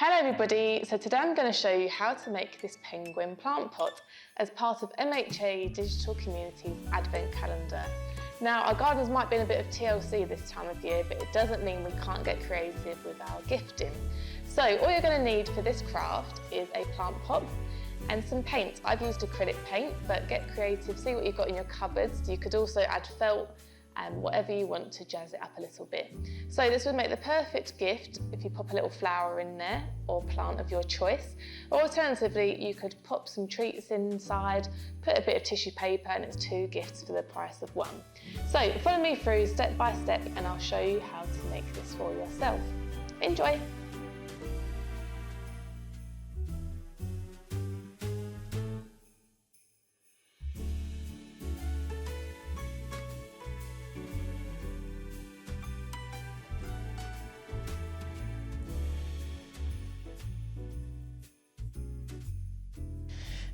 Hello everybody, so today I'm going to show you how to make this penguin plant pot as part of MHA Digital Community's Advent Calendar. Now our gardens might be in a bit of TLC this time of year, but it doesn't mean we can't get creative with our gifting. So all you're going to need for this craft is a plant pot and some paint. I've used acrylic paint, but get creative, see what you've got in your cupboards. You could also add felt and whatever you want to jazz it up a little bit. So this would make the perfect gift if you pop a little flower in there or plant of your choice. Or alternatively, you could pop some treats inside, put a bit of tissue paper, and it's 2 gifts for the price of 1. So follow me through step by step and I'll show you how to make this for yourself. Enjoy!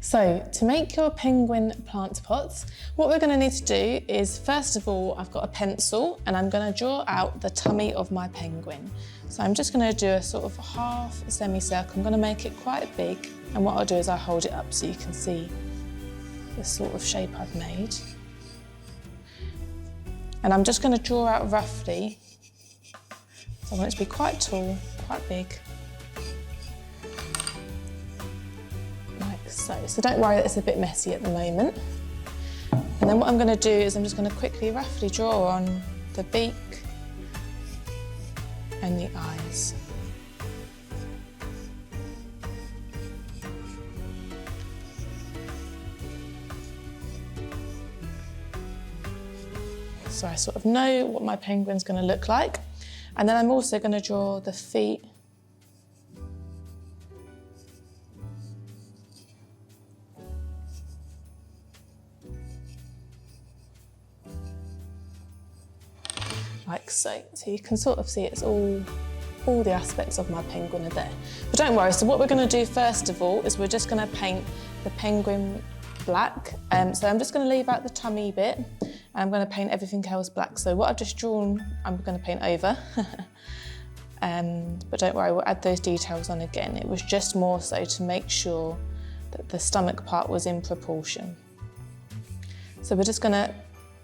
So to make your penguin plant pots, what we're going to need to do is, first of all, I've got a pencil and I'm going to draw out the tummy of my penguin. So I'm just going to do a sort of half semicircle. I'm going to make it quite big, and what I'll do is I'll hold it up so you can see the sort of shape I've made. And I'm just going to draw out roughly. So I want it to be quite tall, quite big. So don't worry that it's a bit messy at the moment. And then what I'm going to do is I'm just going to quickly roughly draw on the beak and the eyes. So I sort of know what my penguin's going to look like. And then I'm also going to draw the feet . Like so. So you can sort of see it's all the aspects of my penguin are there. But don't worry, so what we're going to do first of all is we're just going to paint the penguin black. So I'm just going to leave out the tummy bit and I'm going to paint everything else black. So what I've just drawn, I'm going to paint over. But don't worry, we'll add those details on again. It was just more so to make sure that the stomach part was in proportion. So we're just going to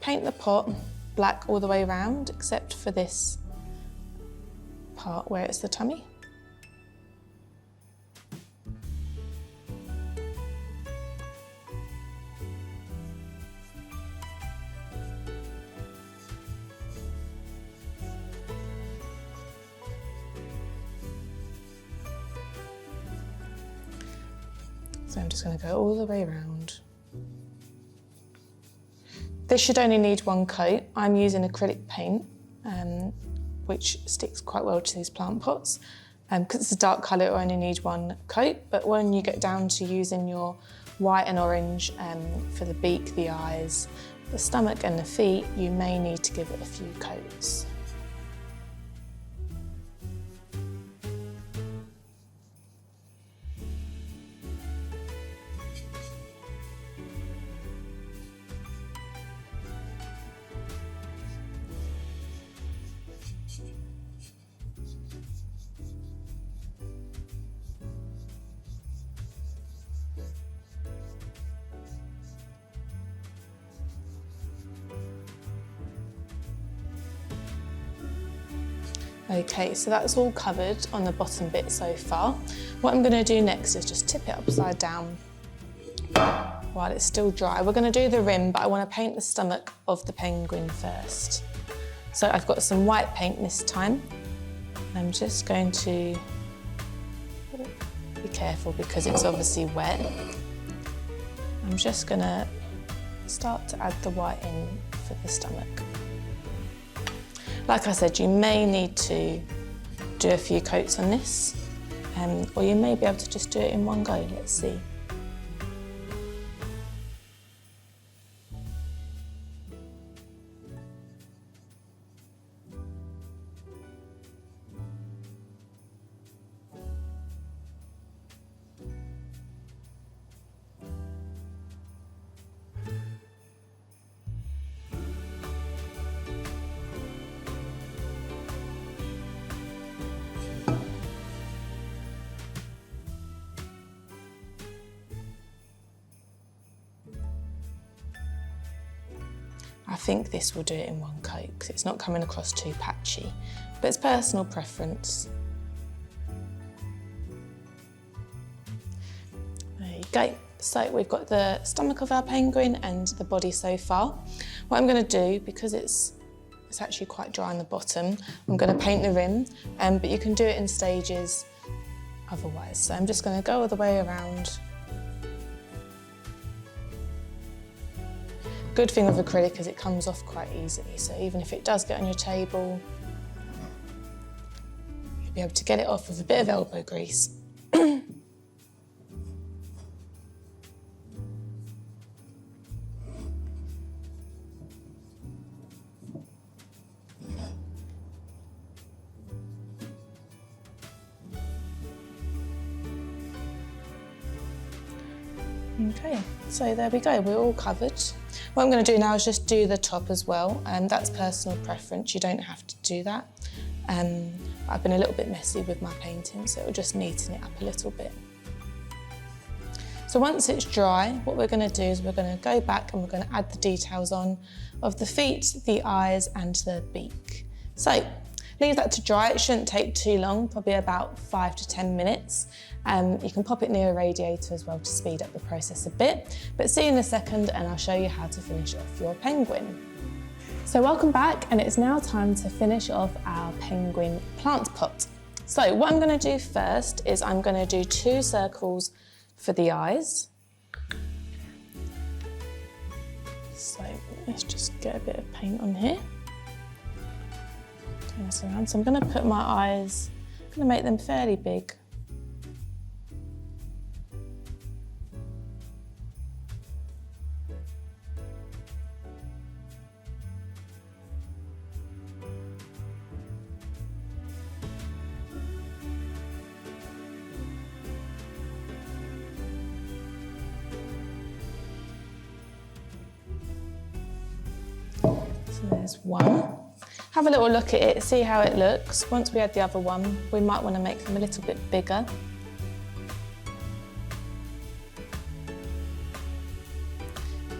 paint the pot black all the way around, except for this part where it's the tummy. So I'm just going to go all the way around. This should only need 1 coat. I'm using acrylic paint, which sticks quite well to these plant pots. Because it's a dark colour, it will only need 1 coat, but when you get down to using your white and orange for the beak, the eyes, the stomach and the feet, you may need to give it a few coats. Okay, so that's all covered on the bottom bit so far. What I'm going to do next is just tip it upside down while it's still dry. We're going to do the rim, but I want to paint the stomach of the penguin first. So I've got some white paint this time. I'm just going to be careful because it's obviously wet. I'm just going to start to add the white in for the stomach. Like I said, you may need to do a few coats on this, or you may be able to just do it in one go. Let's see. I think this will do it in one coat because it's not coming across too patchy, but it's personal preference. There you go. So we've got the stomach of our penguin and the body so far. What I'm going to do, because it's actually quite dry on the bottom, I'm going to paint the rim, but you can do it in stages otherwise. So I'm just going to go all the way around. Good thing with acrylic is it comes off quite easily, so even if it does get on your table, you'll be able to get it off with a bit of elbow grease. Okay, so there we go, we're all covered. What I'm going to do now is just do the top as well, and that's personal preference, you don't have to do that. I've been a little bit messy with my painting, so it'll just neaten it up a little bit. So once it's dry, what we're going to do is we're going to go back and we're going to add the details on of the feet, the eyes and the beak. So leave that to dry, it shouldn't take too long, probably about 5 to 10 minutes. You can pop it near a radiator as well to speed up the process a bit. But see you in a second and I'll show you how to finish off your penguin. So welcome back, and it's now time to finish off our penguin plant pot. So what I'm going to do first is I'm going to do 2 circles for the eyes. So let's just get a bit of paint on here. Turn this around. So I'm going to put my eyes, I'm going to make them fairly big. So there's one. Have a little look at it, see how it looks. Once we add the other one, we might want to make them a little bit bigger.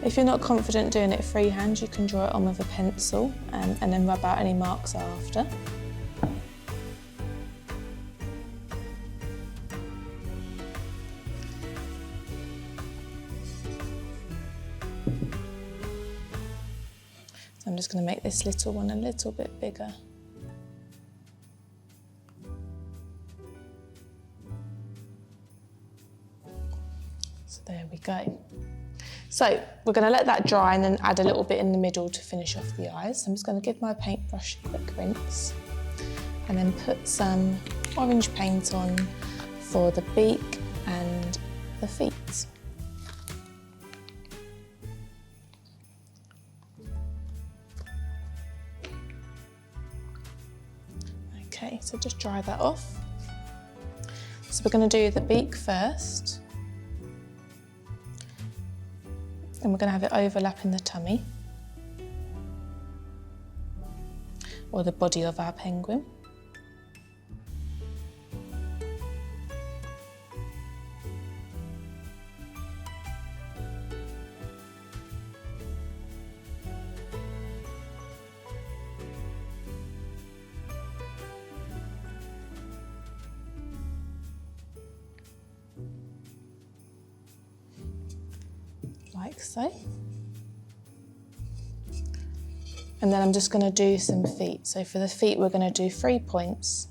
If you're not confident doing it freehand, you can draw it on with a pencil and then rub out any marks after. I'm just going to make this little one a little bit bigger. So there we go. So we're going to let that dry and then add a little bit in the middle to finish off the eyes. So I'm just going to give my paintbrush a quick rinse and then put some orange paint on for the beak and the feet. Okay, so just dry that off. So we're going to do the beak first. And we're going to have it overlapping the tummy, or the body of our penguin. Like so. And then I'm just going to do some feet. So for the feet, we're going to do 3 points.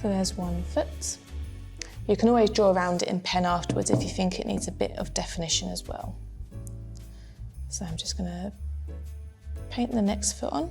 So there's 1 foot. You can always draw around it in pen afterwards if you think it needs a bit of definition as well. So I'm just going to paint the next foot on.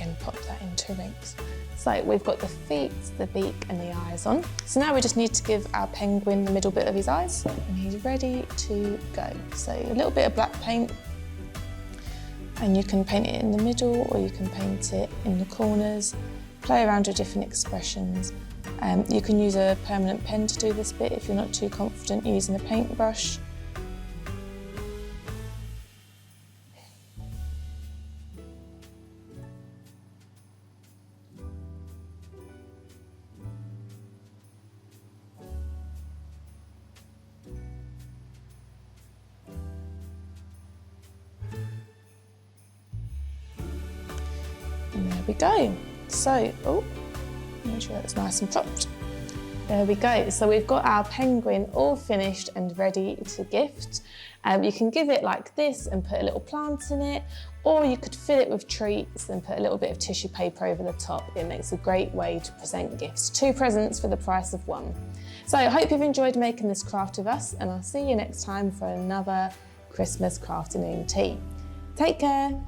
then pop that into rings. So we've got the feet, the beak and the eyes on. So now we just need to give our penguin the middle bit of his eyes and he's ready to go. So a little bit of black paint, and you can paint it in the middle or you can paint it in the corners, play around with different expressions. You can use a permanent pen to do this bit if you're not too confident using a paintbrush. And there we go. So, make sure that's nice and propped. There we go. So we've got our penguin all finished and ready to gift. You can give it like this and put a little plant in it, or you could fill it with treats and put a little bit of tissue paper over the top. It makes a great way to present gifts. 2 presents for the price of 1. So I hope you've enjoyed making this craft with us, and I'll see you next time for another Christmas crafting tea. Take care.